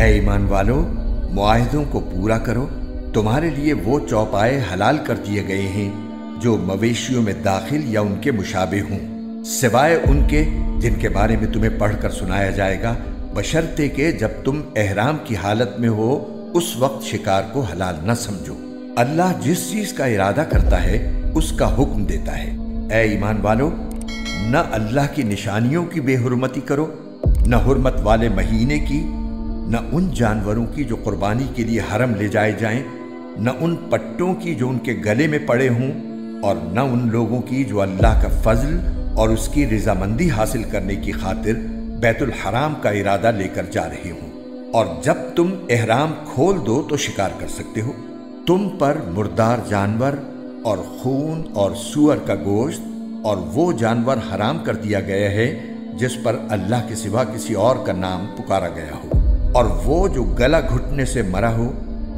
اے ایمان والو، معاہدوں کو پورا کرو۔ تمہارے لیے وہ چوپائے حلال کر دیے گئے ہیں جو مویشیوں میں داخل یا ان کے مشابہ ہوں، سوائے ان کے جن کے بارے میں تمہیں پڑھ کر سنایا جائے گا، بشرطے کہ جب تم احرام کی حالت میں ہو اس وقت شکار کو حلال نہ سمجھو۔ اللہ جس چیز کا ارادہ کرتا ہے اس کا حکم دیتا ہے۔ اے ایمان والو، نہ اللہ کی نشانیوں کی بے حرمتی کرو، نہ حرمت والے مہینے کی، نہ ان جانوروں کی جو قربانی کے لیے حرم لے جائے جائیں، نہ ان پٹوں کی جو ان کے گلے میں پڑے ہوں، اور نہ ان لوگوں کی جو اللہ کا فضل اور اس کی رضامندی حاصل کرنے کی خاطر بیت الحرام کا ارادہ لے کر جا رہے ہوں۔ اور جب تم احرام کھول دو تو شکار کر سکتے ہو۔ تم پر مردار جانور اور خون اور سور کا گوشت اور وہ جانور حرام کر دیا گیا ہے جس پر اللہ کے سوا کسی اور کا نام پکارا گیا ہو، اور وہ جو گلا گھٹنے سے مرا ہو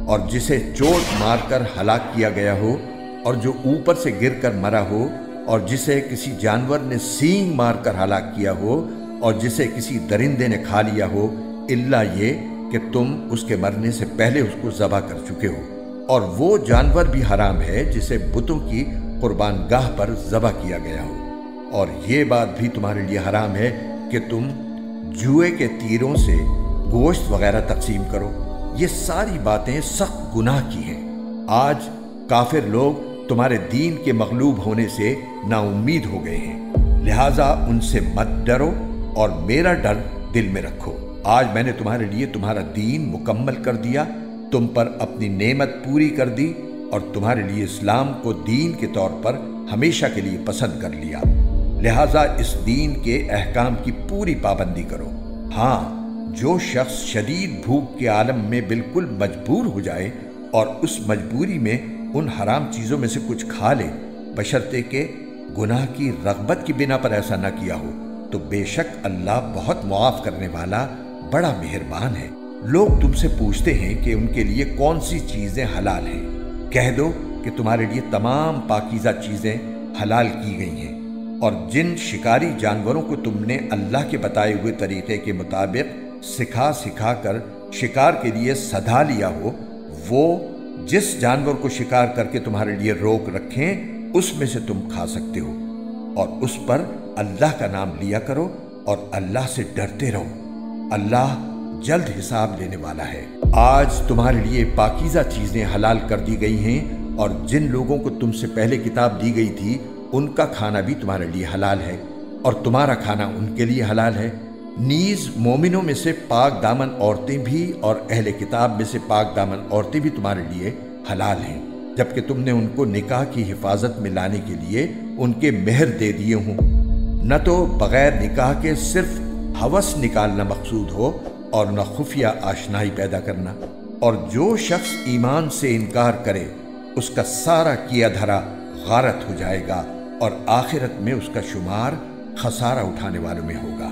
اور جسے چوٹ مار کر ہلاک کیا گیا ہو، اور جو اوپر سے گر کر مرا ہو اور جسے کسی جانور نے سینگ مار کر ہلاک کیا ہو اور جسے کسی درندے نے کھا لیا ہو، الا یہ کہ تم اس کے مرنے سے پہلے اس کو ذبح کر چکے ہو۔ اور وہ جانور بھی حرام ہے جسے بتوں کی قربان گاہ پر ذبح کیا گیا ہو۔ اور یہ بات بھی تمہارے لیے حرام ہے کہ تم جوئے کے تیروں سے گوشت وغیرہ تقسیم کرو۔ یہ ساری باتیں سخت گناہ کی ہیں۔ آج کافر لوگ تمہارے دین کے مغلوب ہونے سے نا امید ہو گئے ہیں، لہٰذا ان سے مت ڈرو اور میرا ڈر دل میں رکھو۔ آج میں نے تمہارے لیے تمہارا دین مکمل کر دیا، تم پر اپنی نعمت پوری کر دی اور تمہارے لیے اسلام کو دین کے طور پر ہمیشہ کے لیے پسند کر لیا، لہٰذا اس دین کے احکام کی پوری پابندی کرو۔ ہاں، جو شخص شدید بھوک کے عالم میں بالکل مجبور ہو جائے اور اس مجبوری میں ان حرام چیزوں میں سے کچھ کھا لے، بشرطے کہ گناہ کی رغبت کی بنا پر ایسا نہ کیا ہو، تو بے شک اللہ بہت معاف کرنے والا بڑا مہربان ہے۔ لوگ تم سے پوچھتے ہیں کہ ان کے لیے کون سی چیزیں حلال ہیں۔ کہہ دو کہ تمہارے لیے تمام پاکیزہ چیزیں حلال کی گئی ہیں، اور جن شکاری جانوروں کو تم نے اللہ کے بتائے ہوئے طریقے کے مطابق سکھا کر شکار کے لیے سدھا لیا ہو، وہ جس جانور کو شکار کر کے تمہارے لیے روک رکھیں اس میں سے تم کھا سکتے ہو، اور اس پر اللہ کا نام لیا کرو اور اللہ سے ڈرتے رہو۔ اللہ جلد حساب لینے والا ہے۔ آج تمہارے لیے پاکیزہ چیزیں حلال کر دی گئی ہیں، اور جن لوگوں کو تم سے پہلے کتاب دی گئی تھی ان کا کھانا بھی تمہارے لیے حلال ہے، اور تمہارا کھانا ان کے لیے حلال ہے۔ نیز مومنوں میں سے پاک دامن عورتیں بھی اور اہل کتاب میں سے پاک دامن عورتیں بھی تمہارے لیے حلال ہیں، جبکہ تم نے ان کو نکاح کی حفاظت میں لانے کے لیے ان کے مہر دے دیے ہوں، نہ تو بغیر نکاح کے صرف ہوس نکالنا مقصود ہو اور نہ خفیہ آشنائی پیدا کرنا۔ اور جو شخص ایمان سے انکار کرے اس کا سارا کیا دھرا غارت ہو جائے گا، اور آخرت میں اس کا شمار خسارہ اٹھانے والوں میں ہوگا۔